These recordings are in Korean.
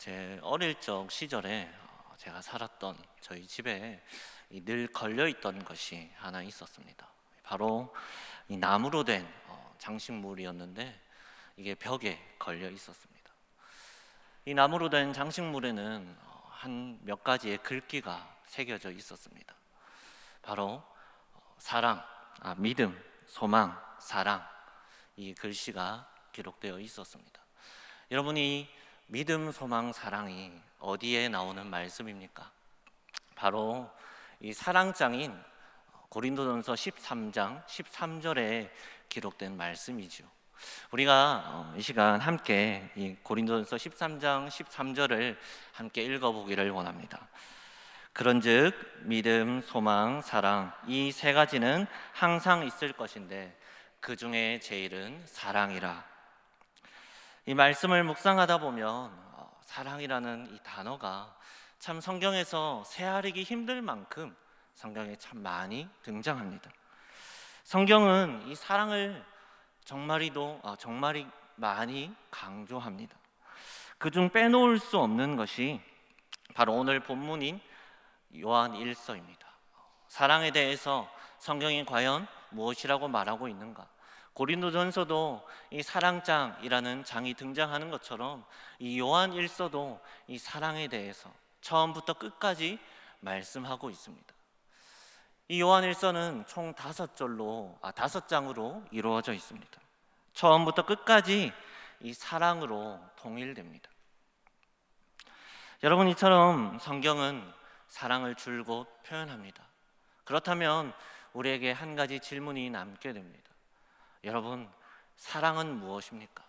제 어릴 적 시절에 제가 살았던 저희 집에 늘 걸려있던 것이 하나 있었습니다. 바로 이 나무로 된 장식물이었는데 이게 벽에 걸려 있었습니다. 이 나무로 된 장식물에는 한 몇 가지의 글귀가 새겨져 있었습니다. 바로 사랑, 믿음, 소망, 사랑, 이 글씨가 기록되어 있었습니다. 여러분이 믿음, 소망, 사랑이 어디에 나오는 말씀입니까? 바로 이 사랑장인 고린도전서 13장 13절에 기록된 말씀이죠. 우리가 이 시간 함께 이 고린도전서 13장 13절을 함께 읽어보기를 원합니다. 그런즉 믿음, 소망, 사랑 이 세 가지는 항상 있을 것인데 그 중에 제일은 사랑이라. 이 말씀을 묵상하다 보면 사랑이라는 이 단어가 참 성경에서 헤아리기 힘들 만큼 성경에 참 많이 등장합니다. 성경은 이 사랑을 정말이 많이 강조합니다. 그중 빼놓을 수 없는 것이 바로 오늘 본문인 요한 1서입니다. 사랑에 대해서 성경이 과연 무엇이라고 말하고 있는가? 고린도전서도 이 사랑장이라는 장이 등장하는 것처럼 이 요한 1서도 이 사랑에 대해서 처음부터 끝까지 말씀하고 있습니다. 이 요한 1서는 총 5장으로 이루어져 있습니다. 처음부터 끝까지 이 사랑으로 통일됩니다. 여러분, 이처럼 성경은 사랑을 줄곧 표현합니다. 그렇다면 우리에게 한 가지 질문이 남게 됩니다. 여러분, 사랑은 무엇입니까?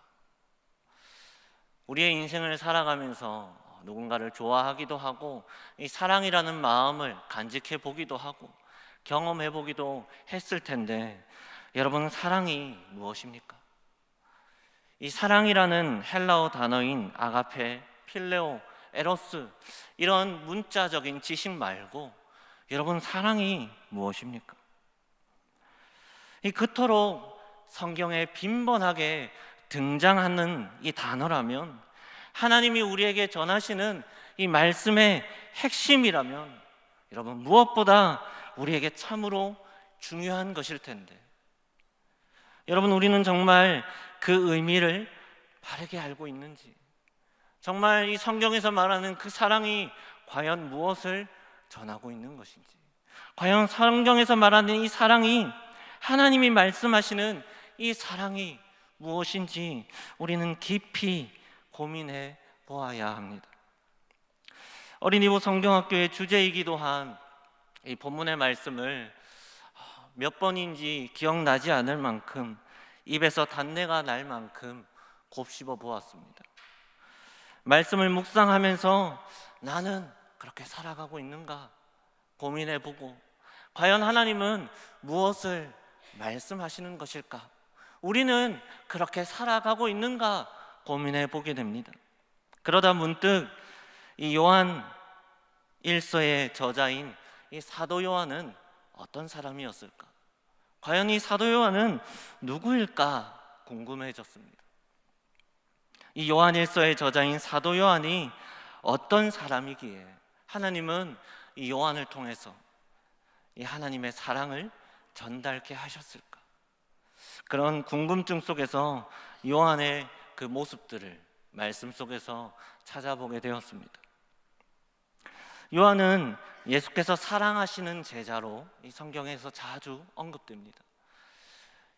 우리의 인생을 살아가면서 누군가를 좋아하기도 하고 이 사랑이라는 마음을 간직해 보기도 하고 경험해 보기도 했을 텐데, 여러분, 사랑이 무엇입니까? 이 사랑이라는 헬라어 단어인 아가페, 필레오, 에로스, 이런 문자적인 지식 말고 여러분, 사랑이 무엇입니까? 이 그토록 성경에 빈번하게 등장하는 이 단어라면, 하나님이 우리에게 전하시는 이 말씀의 핵심이라면, 여러분, 무엇보다 우리에게 참으로 중요한 것일 텐데, 여러분, 우리는 정말 그 의미를 바르게 알고 있는지, 정말 이 성경에서 말하는 그 사랑이 과연 무엇을 전하고 있는 것인지, 과연 성경에서 말하는 이 사랑이, 하나님이 말씀하시는 이 사랑이 무엇인지 우리는 깊이 고민해 보아야 합니다. 어린이부 성경학교의 주제이기도 한 이 본문의 말씀을 몇 번인지 기억나지 않을 만큼, 입에서 단내가 날 만큼 곱씹어 보았습니다. 말씀을 묵상하면서 나는 그렇게 살아가고 있는가 고민해 보고, 과연 하나님은 무엇을 말씀하시는 것일까? 우리는 그렇게 살아가고 있는가 고민해 보게 됩니다. 그러다 문득 이 요한 1서의 저자인 이 사도 요한은 어떤 사람이었을까? 과연 이 사도 요한은 누구일까 궁금해졌습니다. 이 요한 1서의 저자인 사도 요한이 어떤 사람이기에 하나님은 이 요한을 통해서 이 하나님의 사랑을 전달케 하셨을까? 그런 궁금증 속에서 요한의 그 모습들을 말씀 속에서 찾아보게 되었습니다. 요한은 예수께서 사랑하시는 제자로 이 성경에서 자주 언급됩니다.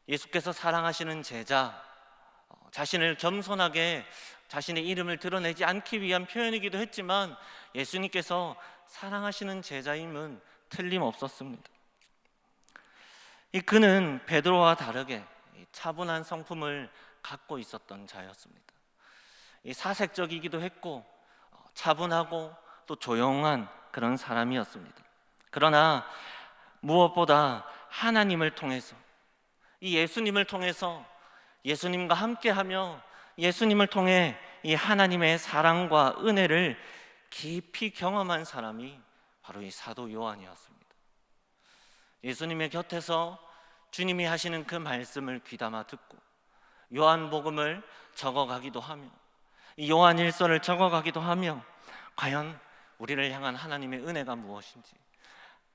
예수께서 사랑하시는 제자, 자신을 겸손하게 자신의 이름을 드러내지 않기 위한 표현이기도 했지만 예수님께서 사랑하시는 제자임은 틀림없었습니다. 그는 베드로와 다르게 차분한 성품을 갖고 있었던 자였습니다. 사색적이기도 했고 차분하고 또 조용한 그런 사람이었습니다. 그러나 무엇보다 하나님을 통해서, 이 예수님을 통해서, 예수님과 함께하며 예수님을 통해 이 하나님의 사랑과 은혜를 깊이 경험한 사람이 바로 이 사도 요한이었습니다. 예수님의 곁에서 주님이 하시는 그 말씀을 귀담아 듣고 요한복음을 적어가기도 하며 이 요한일서를 적어가기도 하며 과연 우리를 향한 하나님의 은혜가 무엇인지,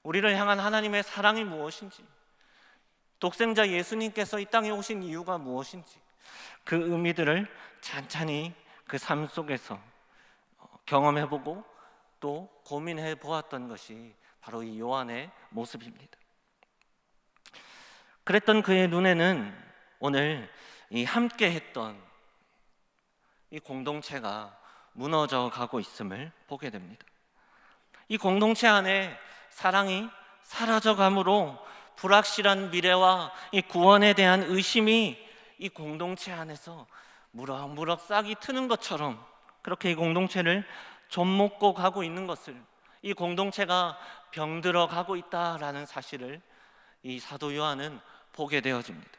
우리를 향한 하나님의 사랑이 무엇인지, 독생자 예수님께서 이 땅에 오신 이유가 무엇인지, 그 의미들을 찬찬히 그 삶 속에서 경험해보고 또 고민해 보았던 것이 바로 이 요한의 모습입니다. 그랬던 그의 눈에는 오늘 이 함께 했던 이 공동체가 무너져 가고 있음을 보게 됩니다. 이 공동체 안에 사랑이 사라져가므로 불확실한 미래와 이 구원에 대한 의심이 이 공동체 안에서 무럭무럭 싹이 트는 것처럼 그렇게 이 공동체를 좀먹고 가고 있는 것을, 이 공동체가 병들어 가고 있다라는 사실을 이 사도 요한은 보게 되어집니다.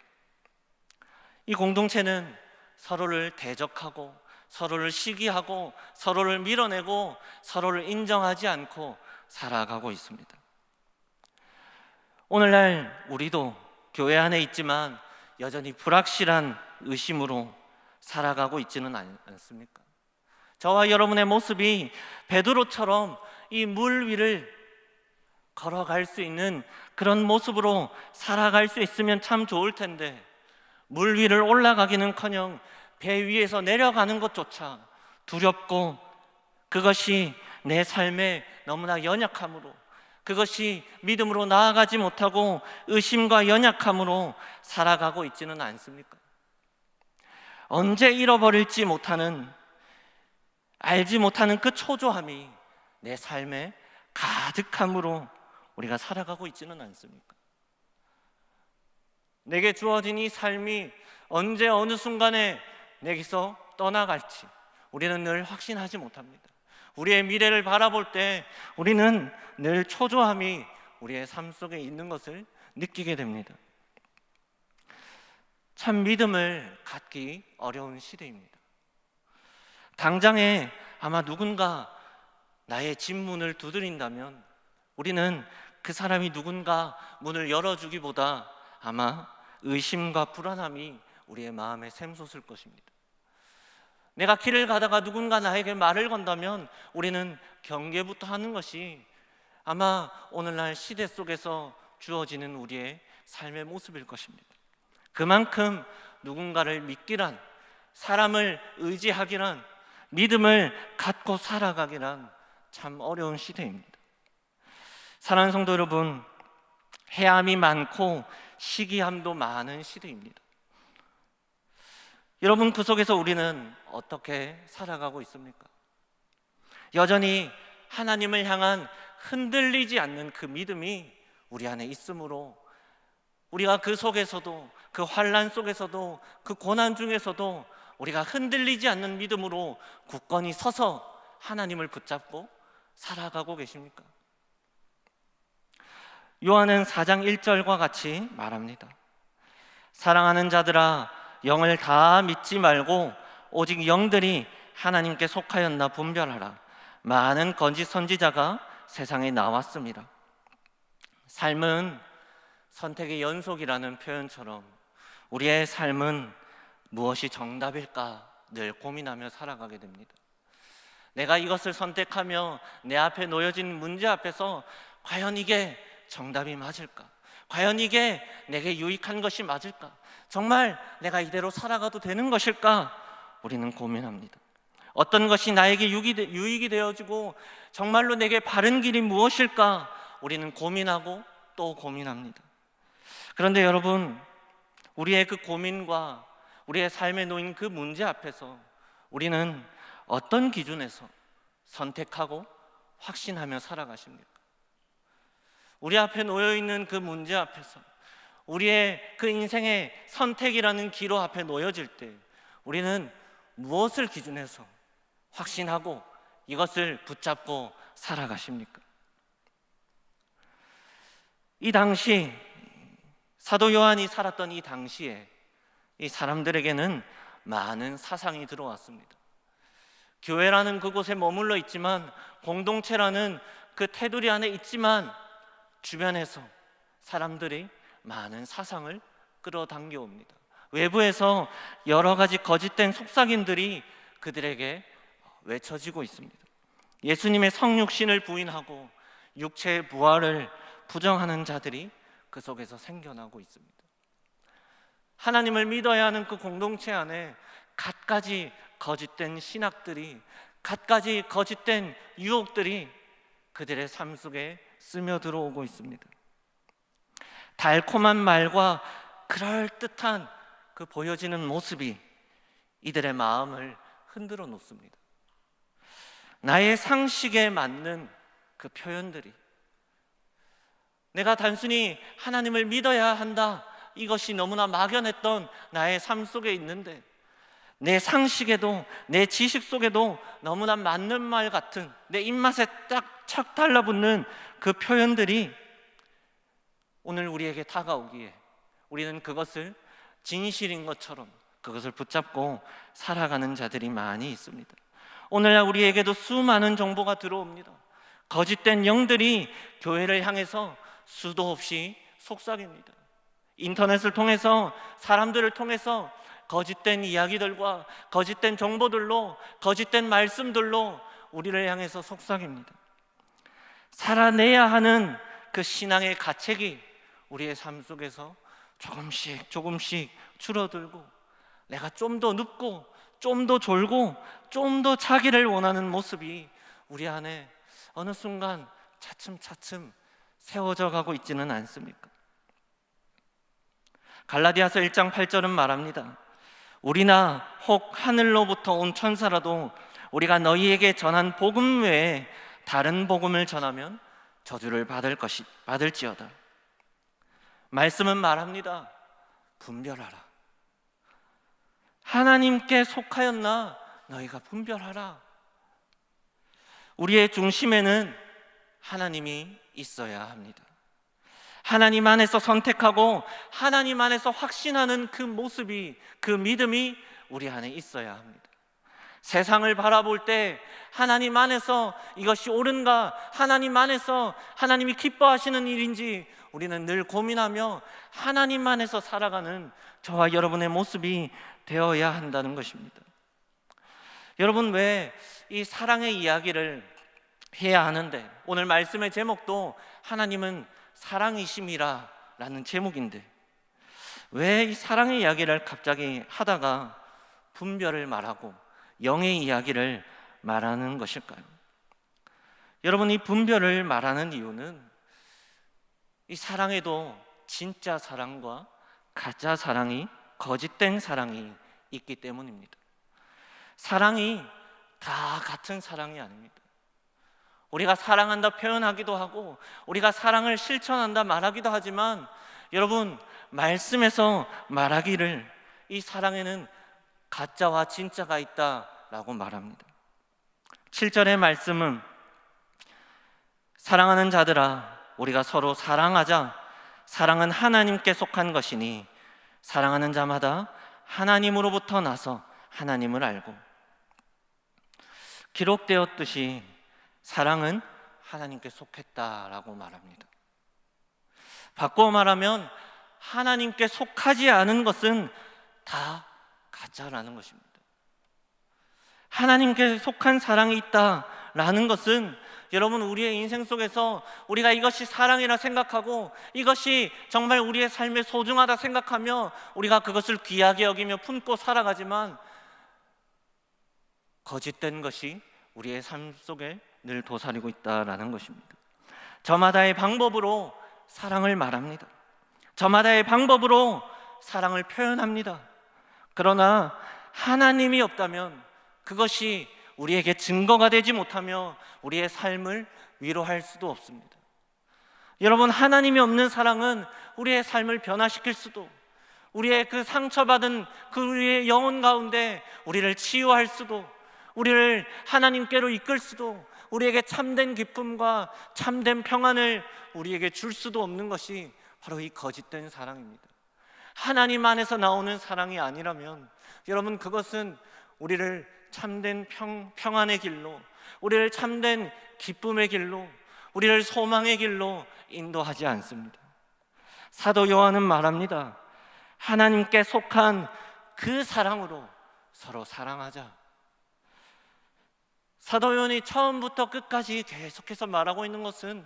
이 공동체는 서로를 대적하고 서로를 시기하고 서로를 밀어내고 서로를 인정하지 않고 살아가고 있습니다. 오늘날 우리도 교회 안에 있지만 여전히 불확실한 의심으로 살아가고 있지는 않습니까? 저와 여러분의 모습이 베드로처럼 이 물 위를 걸어갈 수 있는 그런 모습으로 살아갈 수 있으면 참 좋을 텐데, 물 위를 올라가기는커녕 배 위에서 내려가는 것조차 두렵고, 그것이 내 삶에 너무나 연약함으로, 그것이 믿음으로 나아가지 못하고 의심과 연약함으로 살아가고 있지는 않습니까? 언제 잃어버릴지 못하는, 알지 못하는 그 초조함이 내 삶에 가득함으로 우리가 살아가고 있지는 않습니까? 내게 주어진 이 삶이 언제 어느 순간에 내게서 떠나갈지 우리는 늘 확신하지 못합니다. 우리의 미래를 바라볼 때 우리는 늘 초조함이 우리의 삶 속에 있는 것을 느끼게 됩니다. 참 믿음을 갖기 어려운 시대입니다. 당장에 아마 누군가 나의 집 문을 두드린다면 우리는 그 사람이 누군가 문을 열어주기보다 아마 의심과 불안함이 우리의 마음에 샘솟을 것입니다. 내가 길을 가다가 누군가 나에게 말을 건다면 우리는 경계부터 하는 것이 아마 오늘날 시대 속에서 주어지는 우리의 삶의 모습일 것입니다. 그만큼 누군가를 믿기란, 사람을 의지하기란, 믿음을 갖고 살아가기란 참 어려운 시대입니다. 사랑하는 성도 여러분, 해함이 많고 시기함도 많은 시대입니다. 여러분, 그 속에서 우리는 어떻게 살아가고 있습니까? 여전히 하나님을 향한 흔들리지 않는 그 믿음이 우리 안에 있으므로 우리가 그 속에서도, 그 환난 속에서도, 그 고난 중에서도 우리가 흔들리지 않는 믿음으로 굳건히 서서 하나님을 붙잡고 살아가고 계십니까? 요한은 4장 1절과 같이 말합니다. 사랑하는 자들아, 영을 다 믿지 말고 오직 영들이 하나님께 속하였나 분별하라. 많은 거짓 선지자가 세상에 나왔습니다. 삶은 선택의 연속이라는 표현처럼 우리의 삶은 무엇이 정답일까 늘 고민하며 살아가게 됩니다. 내가 이것을 선택하며 내 앞에 놓여진 문제 앞에서 과연 이게 정답이 맞을까? 과연 이게 내게 유익한 것이 맞을까? 정말 내가 이대로 살아가도 되는 것일까? 우리는 고민합니다. 어떤 것이 나에게 유익이 되어지고 정말로 내게 바른 길이 무엇일까? 우리는 고민하고 또 고민합니다. 그런데 여러분, 우리의 그 고민과 우리의 삶에 놓인 그 문제 앞에서 우리는 어떤 기준에서 선택하고 확신하며 살아가십니까? 우리 앞에 놓여있는 그 문제 앞에서, 우리의 그 인생의 선택이라는 기로 앞에 놓여질 때 우리는 무엇을 기준해서 확신하고 이것을 붙잡고 살아가십니까? 이 당시 사도 요한이 살았던 이 당시에 이 사람들에게는 많은 사상이 들어왔습니다. 교회라는 그곳에 머물러 있지만, 공동체라는 그 테두리 안에 있지만 주변에서 사람들이 많은 사상을 끌어당겨 옵니다. 외부에서 여러 가지 거짓된 속삭임들이 그들에게 외쳐지고 있습니다. 예수님의 성육신을 부인하고 육체의 부활을 부정하는 자들이 그 속에서 생겨나고 있습니다. 하나님을 믿어야 하는 그 공동체 안에 갖가지 거짓된 신학들이, 갖가지 거짓된 유혹들이 그들의 삶 속에 스며들어오고 있습니다. 달콤한 말과 그럴듯한 그 보여지는 모습이 이들의 마음을 흔들어 놓습니다. 나의 상식에 맞는 그 표현들이, 내가 단순히 하나님을 믿어야 한다, 이것이 너무나 막연했던 나의 삶 속에 있는데, 내 상식에도 내 지식 속에도 너무나 맞는 말 같은, 내 입맛에 착 달라붙는 그 표현들이 오늘 우리에게 다가오기에 우리는 그것을 진실인 것처럼 그것을 붙잡고 살아가는 자들이 많이 있습니다. 오늘날 우리에게도 수많은 정보가 들어옵니다. 거짓된 영들이 교회를 향해서 수도 없이 속삭입니다. 인터넷을 통해서, 사람들을 통해서 거짓된 이야기들과 거짓된 정보들로, 거짓된 말씀들로 우리를 향해서 속삭입니다. 살아내야 하는 그 신앙의 가책이 우리의 삶 속에서 조금씩 줄어들고, 내가 좀 더 눕고 좀 더 졸고 좀 더 자기를 원하는 모습이 우리 안에 어느 순간 차츰 세워져 가고 있지는 않습니까? 갈라디아서 1장 8절은 말합니다. 우리나 혹 하늘로부터 온 천사라도 우리가 너희에게 전한 복음 외에 다른 복음을 전하면 저주를 받을지어다. 말씀은 말합니다. 분별하라. 하나님께 속하였나 너희가 분별하라. 우리의 중심에는 하나님이 있어야 합니다. 하나님 안에서 선택하고 하나님 안에서 확신하는 그 모습이, 그 믿음이 우리 안에 있어야 합니다. 세상을 바라볼 때 하나님 안에서 이것이 옳은가, 하나님 안에서 하나님이 기뻐하시는 일인지 우리는 늘 고민하며 하나님 안에서 살아가는 저와 여러분의 모습이 되어야 한다는 것입니다. 여러분, 왜 이 사랑의 이야기를 해야 하는데, 오늘 말씀의 제목도 하나님은 사랑이심이라 라는 제목인데, 왜 이 사랑의 이야기를 갑자기 하다가 분별을 말하고 영의 이야기를 말하는 것일까요? 여러분, 이 분별을 말하는 이유는 이 사랑에도 진짜 사랑과 가짜 사랑이, 거짓된 사랑이 있기 때문입니다. 사랑이 다 같은 사랑이 아닙니다. 우리가 사랑한다 표현하기도 하고 우리가 사랑을 실천한다 말하기도 하지만, 여러분, 말씀에서 말하기를 이 사랑에는 가짜와 진짜가 있다라고 말합니다. 7절의 말씀은 사랑하는 자들아 우리가 서로 사랑하자. 사랑은 하나님께 속한 것이니 사랑하는 자마다 하나님으로부터 나서 하나님을 알고. 기록되었듯이 사랑은 하나님께 속했다라고 말합니다. 바꿔 말하면 하나님께 속하지 않은 것은 다 가짜라는 것입니다. 하나님께 속한 사랑이 있다라는 것은, 여러분, 우리의 인생 속에서 우리가 이것이 사랑이라 생각하고 이것이 정말 우리의 삶에 소중하다 생각하며 우리가 그것을 귀하게 여기며 품고 살아가지만, 거짓된 것이 우리의 삶 속에 늘 도사리고 있다라는 것입니다. 저마다의 방법으로 사랑을 말합니다. 저마다의 방법으로 사랑을 표현합니다. 그러나 하나님이 없다면 그것이 우리에게 증거가 되지 못하며 우리의 삶을 위로할 수도 없습니다. 여러분, 하나님이 없는 사랑은 우리의 삶을 변화시킬 수도, 우리의 그 상처받은 그 우리의 영혼 가운데 우리를 치유할 수도, 우리를 하나님께로 이끌 수도, 우리에게 참된 기쁨과 참된 평안을 우리에게 줄 수도 없는 것이 바로 이 거짓된 사랑입니다. 하나님 안에서 나오는 사랑이 아니라면, 여러분, 그것은 우리를 참된 평안의 길로, 우리를 참된 기쁨의 길로, 우리를 소망의 길로 인도하지 않습니다. 사도 요한은 말합니다. 하나님께 속한 그 사랑으로 서로 사랑하자. 사도 요한이 처음부터 끝까지 계속해서 말하고 있는 것은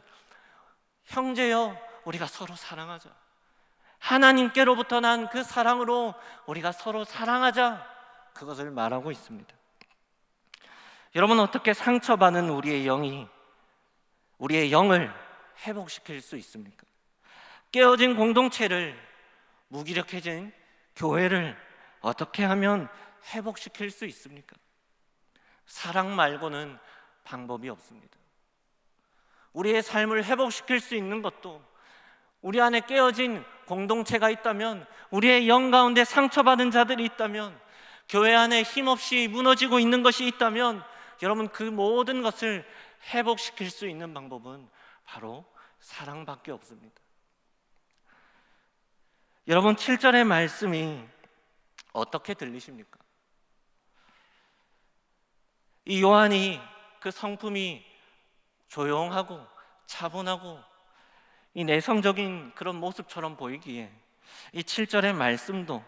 형제여, 우리가 서로 사랑하자. 하나님께로부터 난 그 사랑으로 우리가 서로 사랑하자, 그것을 말하고 있습니다. 여러분, 어떻게 상처받은 우리의 영을 회복시킬 수 있습니까? 깨어진 공동체를, 무기력해진 교회를 어떻게 하면 회복시킬 수 있습니까? 사랑 말고는 방법이 없습니다. 우리의 삶을 회복시킬 수 있는 것도, 우리 안에 깨어진 공동체가 있다면, 우리의 영 가운데 상처받은 자들이 있다면, 교회 안에 힘없이 무너지고 있는 것이 있다면, 여러분, 그 모든 것을 회복시킬 수 있는 방법은 바로 사랑밖에 없습니다. 여러분, 7절의 말씀이 어떻게 들리십니까? 이 요한이 그 성품이 조용하고 차분하고 이 내성적인 그런 모습처럼 보이기에 이 7절의 말씀도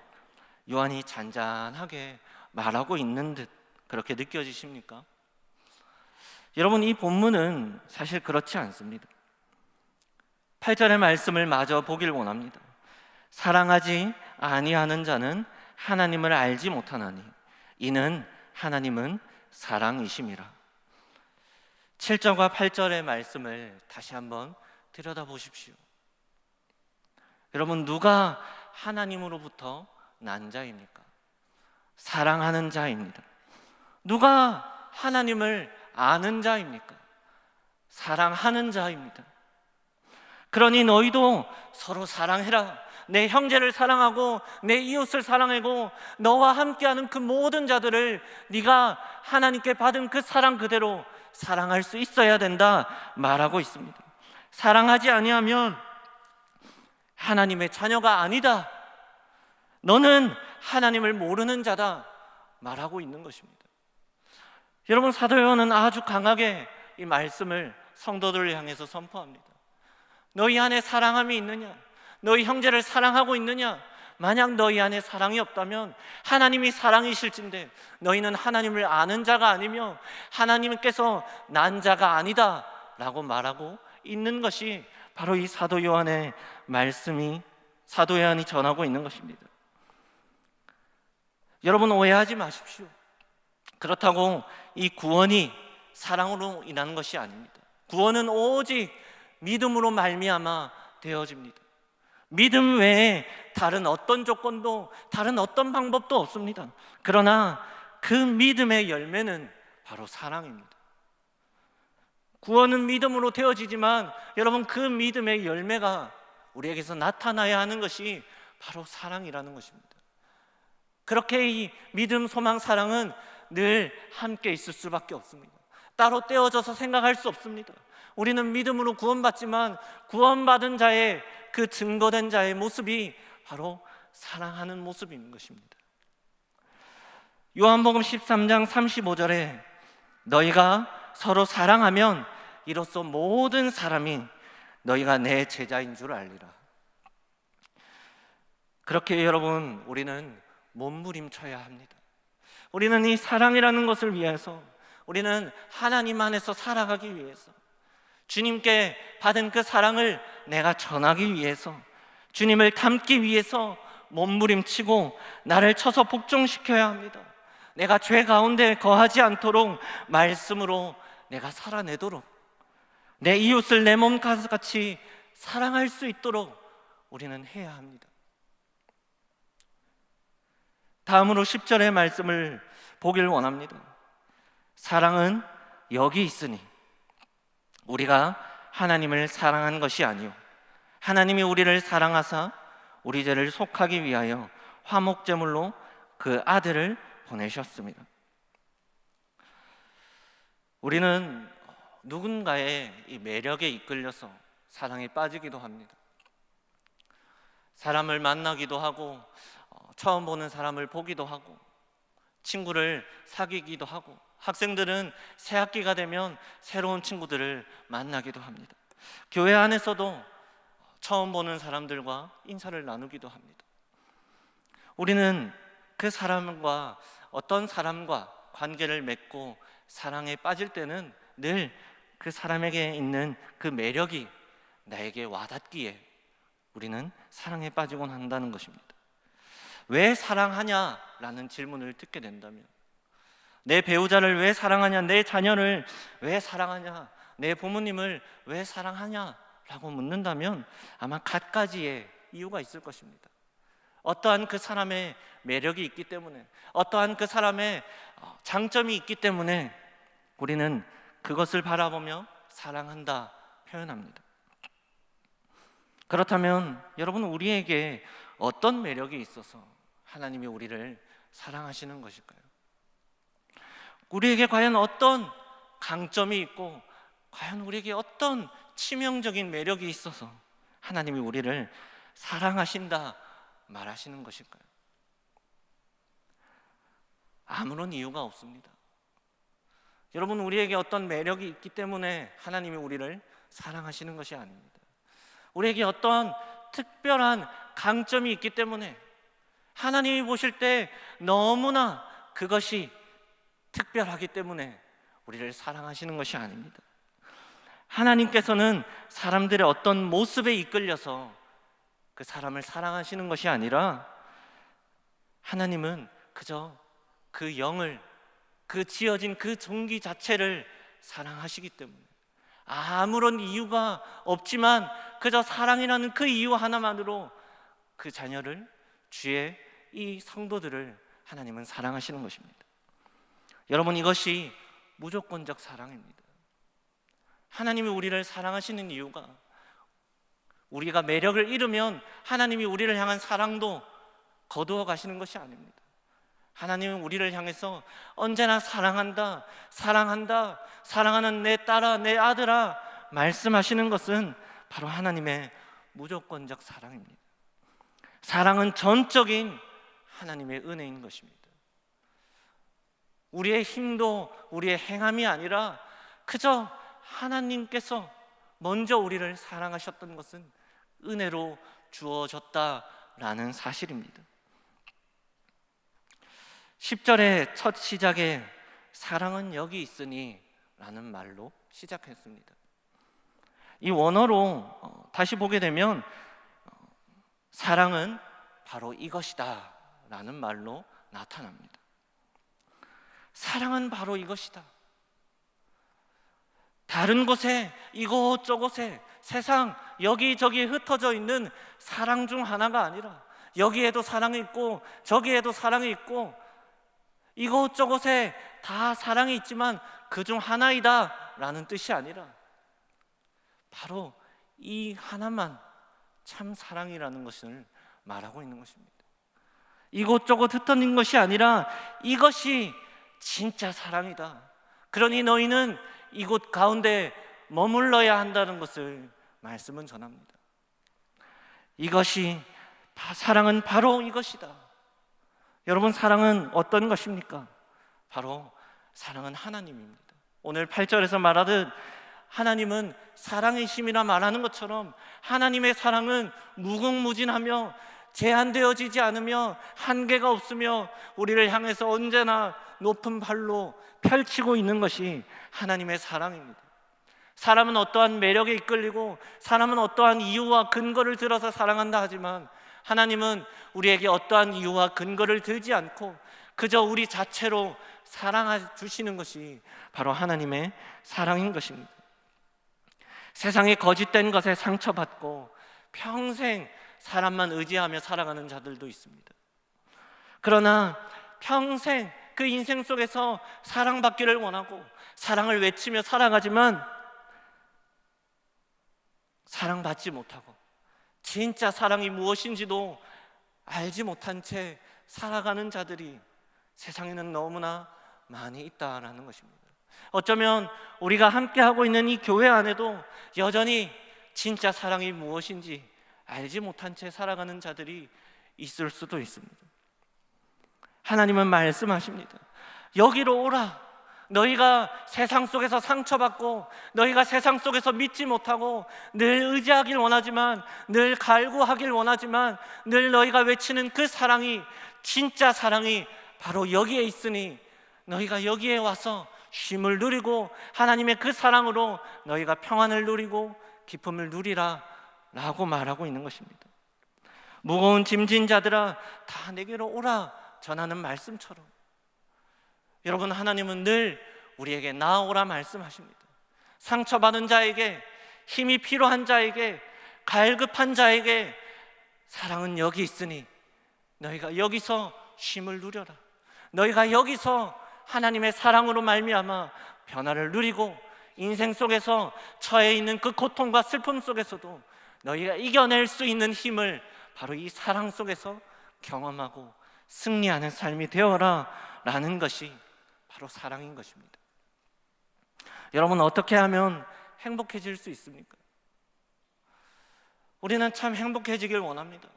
요한이 잔잔하게 말하고 있는 듯 그렇게 느껴지십니까? 여러분, 이 본문은 사실 그렇지 않습니다. 8절의 말씀을 마저 보길 원합니다. 사랑하지 아니하는 자는 하나님을 알지 못하나니 이는 하나님은 사랑이심이라. 7절과 8절의 말씀을 다시 한번 들여다보십시오. 여러분, 누가 하나님으로부터 난 자입니까? 사랑하는 자입니다. 누가 하나님을 아는 자입니까? 사랑하는 자입니다. 그러니 너희도 서로 사랑해라. 내 형제를 사랑하고 내 이웃을 사랑하고 너와 함께하는 그 모든 자들을 네가 하나님께 받은 그 사랑 그대로 사랑할 수 있어야 된다 말하고 있습니다. 사랑하지 아니하면 하나님의 자녀가 아니다, 너는 하나님을 모르는 자다 말하고 있는 것입니다. 여러분, 사도 요한은 아주 강하게 이 말씀을 성도들을 향해서 선포합니다. 너희 안에 사랑함이 있느냐? 너희 형제를 사랑하고 있느냐? 만약 너희 안에 사랑이 없다면 하나님이 사랑이실진데 너희는 하나님을 아는 자가 아니며 하나님께서 난 자가 아니다 라고 말하고 있는 것이 바로 이 사도 요한의 말씀이, 사도 요한이 전하고 있는 것입니다. 여러분, 오해하지 마십시오. 그렇다고 이 구원이 사랑으로 인하는 것이 아닙니다. 구원은 오직 믿음으로 말미암아 되어집니다. 믿음 외에 다른 어떤 조건도, 다른 어떤 방법도 없습니다. 그러나 그 믿음의 열매는 바로 사랑입니다. 구원은 믿음으로 되어지지만 여러분, 그 믿음의 열매가 우리에게서 나타나야 하는 것이 바로 사랑이라는 것입니다. 그렇게 이 믿음, 소망, 사랑은 늘 함께 있을 수밖에 없습니다. 따로 떼어져서 생각할 수 없습니다. 우리는 믿음으로 구원받지만 구원받은 자의 그 증거된 자의 모습이 바로 사랑하는 모습인 것입니다. 요한복음 13장 35절에 너희가 서로 사랑하면 이로써 모든 사람이 너희가 내 제자인 줄 알리라. 그렇게 여러분, 우리는 몸부림쳐야 합니다. 우리는 이 사랑이라는 것을 위해서, 우리는 하나님 안에서 살아가기 위해서, 주님께 받은 그 사랑을 내가 전하기 위해서, 주님을 닮기 위해서 몸부림치고 나를 쳐서 복종시켜야 합니다. 내가 죄 가운데 거하지 않도록 말씀으로 내가 살아내도록, 내 이웃을 내 몸같이 사랑할 수 있도록 우리는 해야 합니다. 다음으로 10절의 말씀을 보길 원합니다. 사랑은 여기 있으니 우리가 하나님을 사랑한 것이 아니요 하나님이 우리를 사랑하사 우리 죄를 속하기 위하여 화목제물로 그 아들을 보내셨습니다. 우리는 누군가의 이 매력에 이끌려서 사랑에 빠지기도 합니다. 사람을 만나기도 하고, 처음 보는 사람을 보기도 하고, 친구를 사귀기도 하고, 학생들은 새 학기가 되면 새로운 친구들을 만나기도 합니다. 교회 안에서도 처음 보는 사람들과 인사를 나누기도 합니다. 우리는 그 사람과, 어떤 사람과 관계를 맺고 사랑에 빠질 때는 늘 그 사람에게 있는 그 매력이 나에게 와닿기에 우리는 사랑에 빠지곤 한다는 것입니다. 왜 사랑하냐라는 질문을 듣게 된다면, 내 배우자를 왜 사랑하냐, 내 자녀를 왜 사랑하냐, 내 부모님을 왜 사랑하냐라고 묻는다면 아마 갖가지의 이유가 있을 것입니다. 어떠한 그 사람의 매력이 있기 때문에, 어떠한 그 사람의 장점이 있기 때문에 우리는 그것을 바라보며 사랑한다 표현합니다. 그렇다면 여러분, 우리에게 어떤 매력이 있어서 하나님이 우리를 사랑하시는 것일까요? 우리에게 과연 어떤 강점이 있고, 과연 우리에게 어떤 치명적인 매력이 있어서 하나님이 우리를 사랑하신다 말하시는 것일까요? 아무런 이유가 없습니다. 여러분, 우리에게 어떤 매력이 있기 때문에 하나님이 우리를 사랑하시는 것이 아닙니다. 우리에게 어떤 특별한 강점이 있기 때문에 하나님이 보실 때 너무나 그것이 특별하기 때문에 우리를 사랑하시는 것이 아닙니다. 하나님께서는 사람들의 어떤 모습에 이끌려서 그 사람을 사랑하시는 것이 아니라, 하나님은 그저 그 영을, 그 지어진 그 종기 자체를 사랑하시기 때문에, 아무런 이유가 없지만 그저 사랑이라는 그 이유 하나만으로 그 자녀를, 주의 이 성도들을 하나님은 사랑하시는 것입니다. 여러분, 이것이 무조건적 사랑입니다. 하나님이 우리를 사랑하시는 이유가, 우리가 매력을 잃으면 하나님이 우리를 향한 사랑도 거두어 가시는 것이 아닙니다. 하나님은 우리를 향해서 언제나 사랑한다, 사랑한다, 사랑하는 내 딸아, 내 아들아 말씀하시는 것은 바로 하나님의 무조건적 사랑입니다. 사랑은 전적인 하나님의 은혜인 것입니다. 우리의 힘도, 우리의 행함이 아니라 그저 하나님께서 먼저 우리를 사랑하셨던 것은 은혜로 주어졌다라는 사실입니다. 10절의 첫 시작에 사랑은 여기 있으니 라는 말로 시작했습니다. 이 원어로 다시 보게 되면 사랑은 바로 이것이다 라는 말로 나타납니다. 사랑은 바로 이것이다. 다른 곳에, 이곳저곳에, 세상 여기저기 흩어져 있는 사랑 중 하나가 아니라, 여기에도 사랑이 있고 저기에도 사랑이 있고 이곳저곳에 다 사랑이 있지만 그 중 하나이다 라는 뜻이 아니라, 바로 이 하나만 참 사랑이라는 것을 말하고 있는 것입니다. 이곳저곳 흩어진 것이 아니라 이것이 진짜 사랑이다. 그러니 너희는 이곳 가운데 머물러야 한다는 것을 말씀은 전합니다. 이것이, 사랑은 바로 이것이다. 여러분, 사랑은 어떤 것입니까? 바로 사랑은 하나님입니다. 오늘 8절에서 말하듯 하나님은 사랑이심이라 말하는 것처럼 하나님의 사랑은 무궁무진하며 제한되어지지 않으며 한계가 없으며 우리를 향해서 언제나 높은 발로 펼치고 있는 것이 하나님의 사랑입니다. 사람은 어떠한 매력에 이끌리고 사람은 어떠한 이유와 근거를 들어서 사랑한다 하지만, 하나님은 우리에게 어떠한 이유와 근거를 들지 않고 그저 우리 자체로 사랑해 주시는 것이 바로 하나님의 사랑인 것입니다. 세상의 거짓된 것에 상처받고 평생 사람만 의지하며 살아가는 자들도 있습니다. 그러나 평생 그 인생 속에서 사랑받기를 원하고 사랑을 외치며 살아가지만 사랑받지 못하고 진짜 사랑이 무엇인지도 알지 못한 채 살아가는 자들이 세상에는 너무나 많이 있다라는 것입니다. 어쩌면 우리가 함께하고 있는 이 교회 안에도 여전히 진짜 사랑이 무엇인지 알지 못한 채 살아가는 자들이 있을 수도 있습니다. 하나님은 말씀하십니다. 여기로 오라. 너희가 세상 속에서 상처받고 너희가 세상 속에서 믿지 못하고 늘 의지하길 원하지만, 늘 갈구하길 원하지만, 늘 너희가 외치는 그 사랑이, 진짜 사랑이 바로 여기에 있으니 너희가 여기에 와서 쉼을 누리고 하나님의 그 사랑으로 너희가 평안을 누리고 기쁨을 누리라 라고 말하고 있는 것입니다. 무거운 짐진 자들아 다 내게로 오라 전하는 말씀처럼 여러분, 하나님은 늘 우리에게 나아오라 말씀하십니다. 상처받은 자에게, 힘이 필요한 자에게, 갈급한 자에게 사랑은 여기 있으니 너희가 여기서 쉼을 누려라. 너희가 여기서 하나님의 사랑으로 말미암아 변화를 누리고 인생 속에서 처해 있는 그 고통과 슬픔 속에서도 너희가 이겨낼 수 있는 힘을 바로 이 사랑 속에서 경험하고 승리하는 삶이 되어라 라는 것이 바로 사랑인 것입니다. 여러분, 어떻게 하면 행복해질 수 있습니까? 우리는 참 행복해지길 원합니다.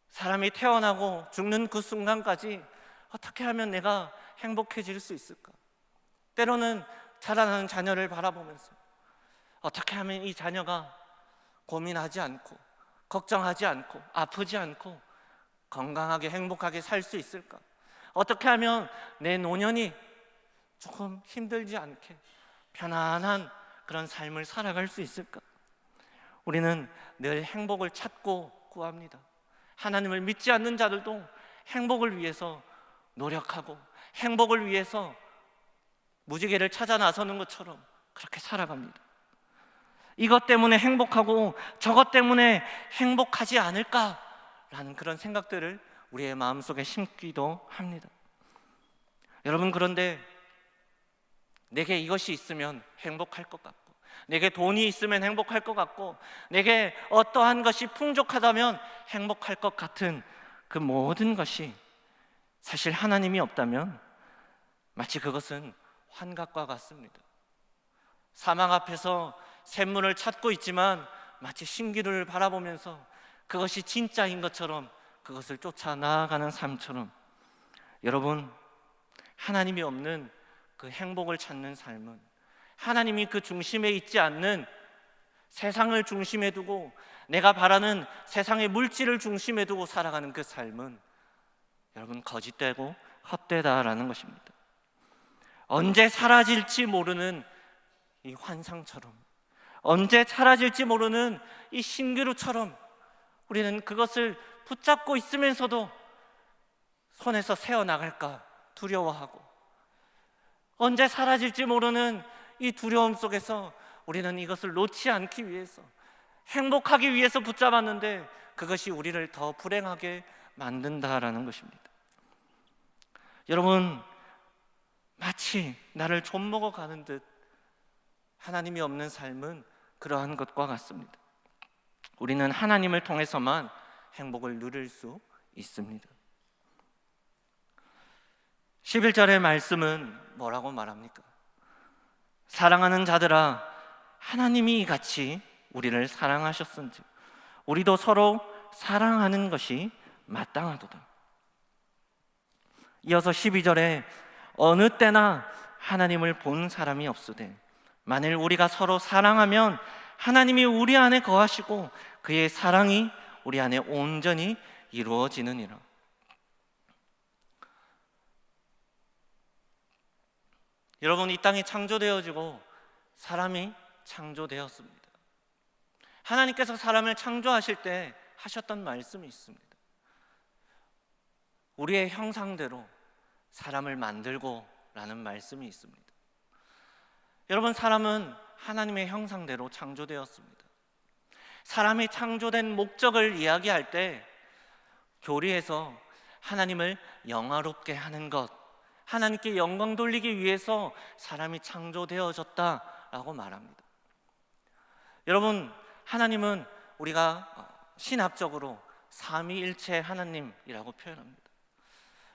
사람이 태어나고 죽는 그 순간까지 어떻게 하면 내가 행복해질 수 있을까? 때로는 자라나는 자녀를 바라보면서 어떻게 하면 이 자녀가 고민하지 않고 걱정하지 않고 아프지 않고 건강하게 행복하게 살 수 있을까? 어떻게 하면 내 노년이 조금 힘들지 않게 편안한 그런 삶을 살아갈 수 있을까? 우리는 늘 행복을 찾고 구합니다. 하나님을 믿지 않는 자들도 행복을 위해서 노력하고 행복을 위해서 무지개를 찾아 나서는 것처럼 그렇게 살아갑니다. 이것 때문에 행복하고 저것 때문에 행복하지 않을까라는 그런 생각들을 우리의 마음속에 심기도 합니다. 여러분, 그런데 내게 이것이 있으면 행복할 것 같고, 내게 돈이 있으면 행복할 것 같고, 내게 어떠한 것이 풍족하다면 행복할 것 같은 그 모든 것이 사실 하나님이 없다면 마치 그것은 환각과 같습니다. 사망 앞에서 샘물을 찾고 있지만 마치 신기루를 바라보면서 그것이 진짜인 것처럼 그것을 쫓아 나아가는 삶처럼, 여러분, 하나님이 없는 그 행복을 찾는 삶은, 하나님이 그 중심에 있지 않는 세상을 중심에 두고 내가 바라는 세상의 물질을 중심에 두고 살아가는 그 삶은 여러분, 거짓되고 헛되다라는 것입니다. 언제 사라질지 모르는 이 환상처럼, 언제 사라질지 모르는 이 신기루처럼 우리는 그것을 붙잡고 있으면서도 손에서 새어나갈까 두려워하고, 언제 사라질지 모르는 이 두려움 속에서 우리는 이것을 놓지 않기 위해서, 행복하기 위해서 붙잡았는데 그것이 우리를 더 불행하게 만든다라는 것입니다. 여러분, 마치 나를 좀먹어 가는 듯 하나님이 없는 삶은 그러한 것과 같습니다. 우리는 하나님을 통해서만 행복을 누릴 수 있습니다. 11절의 말씀은 뭐라고 말합니까? 사랑하는 자들아, 하나님이 이같이 우리를 사랑하셨은즉 우리도 서로 사랑하는 것이 마땅하도다. 이어서 12절에 어느 때나 하나님을 본 사람이 없으되 만일 우리가 서로 사랑하면 하나님이 우리 안에 거하시고 그의 사랑이 우리 안에 온전히 이루어지느니라. 여러분, 이 땅이 창조되어지고 사람이 창조되었습니다. 하나님께서 사람을 창조하실 때 하셨던 말씀이 있습니다. 우리의 형상대로 사람을 만들고 라는 말씀이 있습니다. 여러분, 사람은 하나님의 형상대로 창조되었습니다. 사람이 창조된 목적을 이야기할 때 교리에서 하나님을 영화롭게 하는 것, 하나님께 영광 돌리기 위해서 사람이 창조되어졌다라고 말합니다. 여러분, 하나님은 우리가 신학적으로 삼위일체 하나님이라고 표현합니다.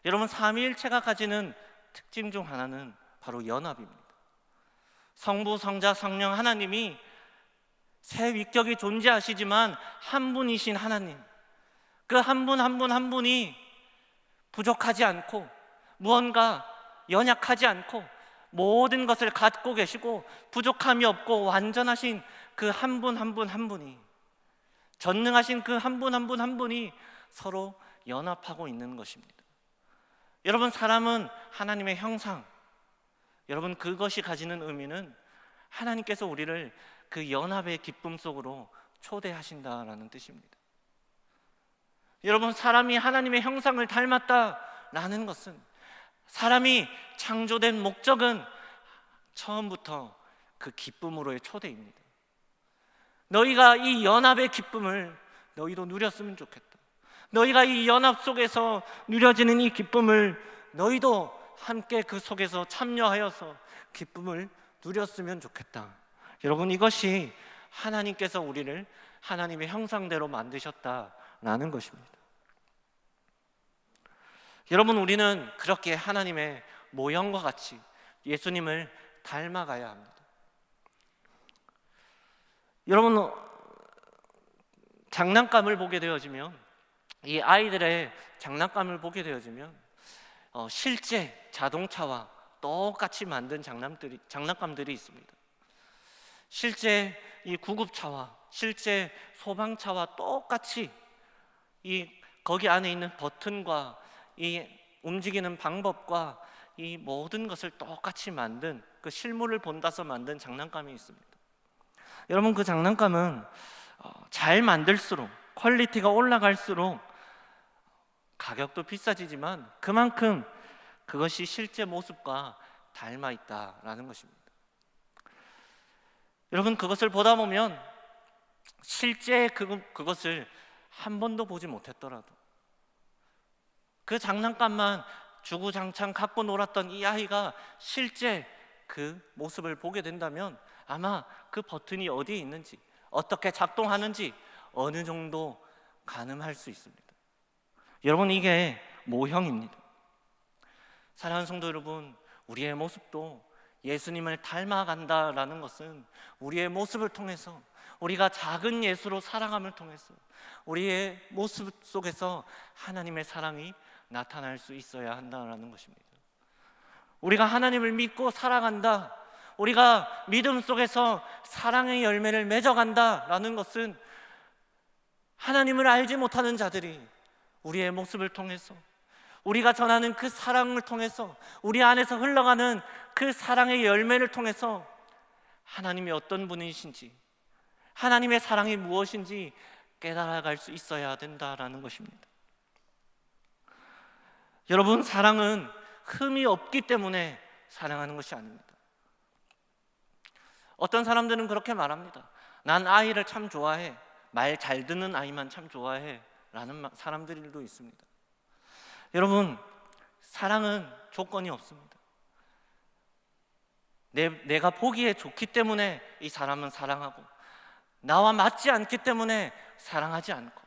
여러분, 삼위일체가 가지는 특징 중 하나는 바로 연합입니다. 성부, 성자, 성령 하나님이 세 위격이 존재하시지만 한 분이신 하나님, 그 한 분 한 분 한 분이 부족하지 않고 무언가 연약하지 않고 모든 것을 갖고 계시고 부족함이 없고 완전하신 그 한 분 한 분 한 분이, 전능하신 그 한 분 한 분 한 분이 서로 연합하고 있는 것입니다. 여러분, 사람은 하나님의 형상, 여러분, 그것이 가지는 의미는 하나님께서 우리를 그 연합의 기쁨 속으로 초대하신다라는 뜻입니다. 여러분, 사람이 하나님의 형상을 닮았다라는 것은, 사람이 창조된 목적은 처음부터 그 기쁨으로의 초대입니다. 너희가 이 연합의 기쁨을 너희도 누렸으면 좋겠다. 너희가 이 연합 속에서 누려지는 이 기쁨을 너희도 함께 그 속에서 참여하여서 기쁨을 누렸으면 좋겠다. 여러분, 이것이 하나님께서 우리를 하나님의 형상대로 만드셨다라는 것입니다. 여러분, 우리는 그렇게 하나님의 모형과 같이 예수님을 닮아가야 합니다. 여러분, 장난감을 보게 되어지면, 이 아이들의 장난감을 보게 되어지면 실제 자동차와 똑같이 만든 장난감들이 있습니다. 실제 이 구급차와 실제 소방차와 똑같이 거기 안에 있는 버튼과 이 움직이는 방법과 이 모든 것을 똑같이 만든, 그 실물을 본다서 만든 장난감이 있습니다. 여러분, 그 장난감은 잘 만들수록, 퀄리티가 올라갈수록 가격도 비싸지지만 그만큼 그것이 실제 모습과 닮아 있다라는 것입니다. 여러분, 그것을 보다 보면 실제 그것을 한 번도 보지 못했더라도 그 장난감만 주구장창 갖고 놀았던 이 아이가 실제 그 모습을 보게 된다면 아마 그 버튼이 어디에 있는지, 어떻게 작동하는지 어느 정도 가늠할 수 있습니다. 여러분, 이게 모형입니다. 사랑하는 성도 여러분, 우리의 모습도 예수님을 닮아간다라는 것은 우리의 모습을 통해서, 우리가 작은 예수로 살아감을 통해서 우리의 모습 속에서 하나님의 사랑이 나타날 수 있어야 한다는 것입니다. 우리가 하나님을 믿고 살아간다, 우리가 믿음 속에서 사랑의 열매를 맺어간다라는 것은 하나님을 알지 못하는 자들이 우리의 모습을 통해서, 우리가 전하는 그 사랑을 통해서, 우리 안에서 흘러가는 그 사랑의 열매를 통해서 하나님이 어떤 분이신지, 하나님의 사랑이 무엇인지 깨달아갈 수 있어야 된다라는 것입니다. 여러분, 사랑은 흠이 없기 때문에 사랑하는 것이 아닙니다. 어떤 사람들은 그렇게 말합니다. 난 아이를 참 좋아해, 말 잘 듣는 아이만 참 좋아해 라는 사람들도 있습니다. 여러분, 사랑은 조건이 없습니다. 내가 보기에 좋기 때문에 이 사람은 사랑하고, 나와 맞지 않기 때문에 사랑하지 않고,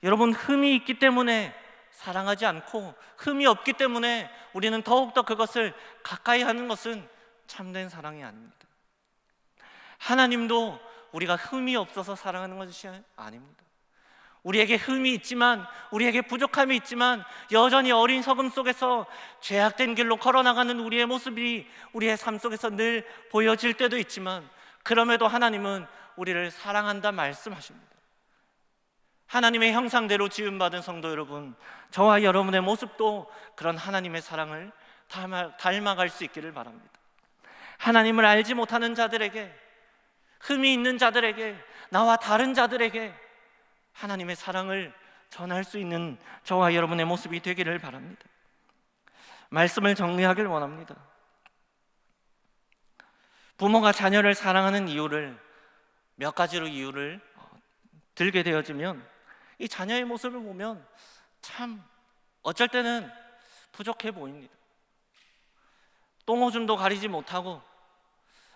여러분, 흠이 있기 때문에 사랑하지 않고, 흠이 없기 때문에 우리는 더욱더 그것을 가까이 하는 것은 참된 사랑이 아닙니다. 하나님도 우리가 흠이 없어서 사랑하는 것이 아닙니다. 우리에게 흠이 있지만, 우리에게 부족함이 있지만, 여전히 어린 서금 속에서 죄악된 길로 걸어나가는 우리의 모습이 우리의 삶 속에서 늘 보여질 때도 있지만, 그럼에도 하나님은 우리를 사랑한다 말씀하십니다. 하나님의 형상대로 지음받은 성도 여러분, 저와 여러분의 모습도 그런 하나님의 사랑을 닮아갈 수 있기를 바랍니다. 하나님을 알지 못하는 자들에게, 흠이 있는 자들에게, 나와 다른 자들에게 하나님의 사랑을 전할 수 있는 저와 여러분의 모습이 되기를 바랍니다. 말씀을 정리하길 원합니다. 부모가 자녀를 사랑하는 이유를 몇 가지로 이유를 들게 되어지면, 이 자녀의 모습을 보면 참 어쩔 때는 부족해 보입니다. 똥오줌도 가리지 못하고,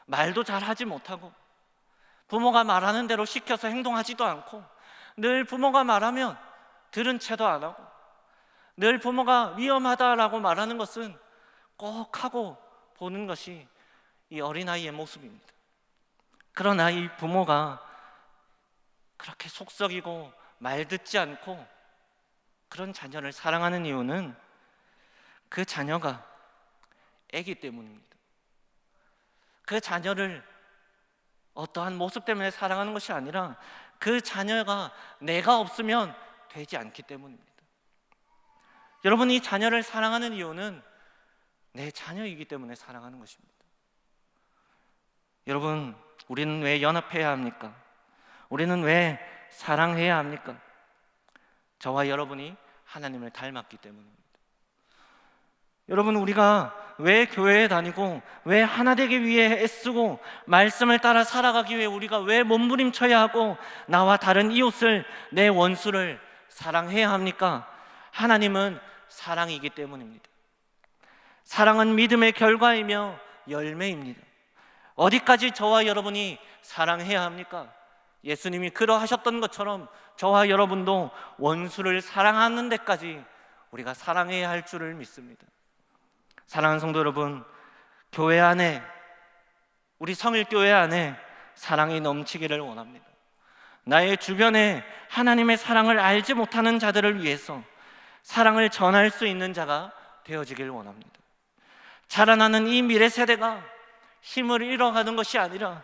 말도 잘 하지 못하고, 부모가 말하는 대로 시켜서 행동하지도 않고, 늘 부모가 말하면 들은 채도 안 하고, 늘 부모가 위험하다라고 말하는 것은 꼭 하고 보는 것이 이 어린아이의 모습입니다. 그러나 이 부모가 그렇게 속썩이고 말 듣지 않고 그런 자녀를 사랑하는 이유는 그 자녀가 애기 때문입니다. 그 자녀를 어떠한 모습 때문에 사랑하는 것이 아니라 그 자녀가 내가 없으면 되지 않기 때문입니다. 여러분, 이 자녀를 사랑하는 이유는 내 자녀이기 때문에 사랑하는 것입니다. 여러분, 우리는 왜 연합해야 합니까? 우리는 왜 사랑해야 합니까? 저와 여러분이 하나님을 닮았기 때문입니다. 여러분, 우리가 왜 교회에 다니고 왜 하나 되기 위해 애쓰고 말씀을 따라 살아가기 위해 우리가 왜 몸부림쳐야 하고 나와 다른 이웃을, 내 원수를 사랑해야 합니까? 하나님은 사랑이기 때문입니다. 사랑은 믿음의 결과이며 열매입니다. 어디까지 저와 여러분이 사랑해야 합니까? 예수님이 그러하셨던 것처럼 저와 여러분도 원수를 사랑하는 데까지 우리가 사랑해야 할 줄을 믿습니다. 사랑하는 성도 여러분, 교회 안에, 우리 성일교회 안에 사랑이 넘치기를 원합니다. 나의 주변에 하나님의 사랑을 알지 못하는 자들을 위해서 사랑을 전할 수 있는 자가 되어지길 원합니다. 자라나는 이 미래 세대가 힘을 잃어가는 것이 아니라,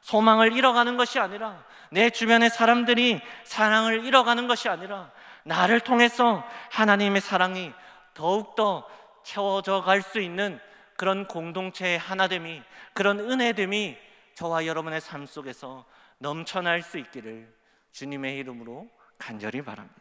소망을 잃어가는 것이 아니라, 내 주변의 사람들이 사랑을 잃어가는 것이 아니라 나를 통해서 하나님의 사랑이 더욱더 채워져 갈 수 있는 그런 공동체의 하나됨이, 그런 은혜됨이 저와 여러분의 삶 속에서 넘쳐날 수 있기를 주님의 이름으로 간절히 바랍니다.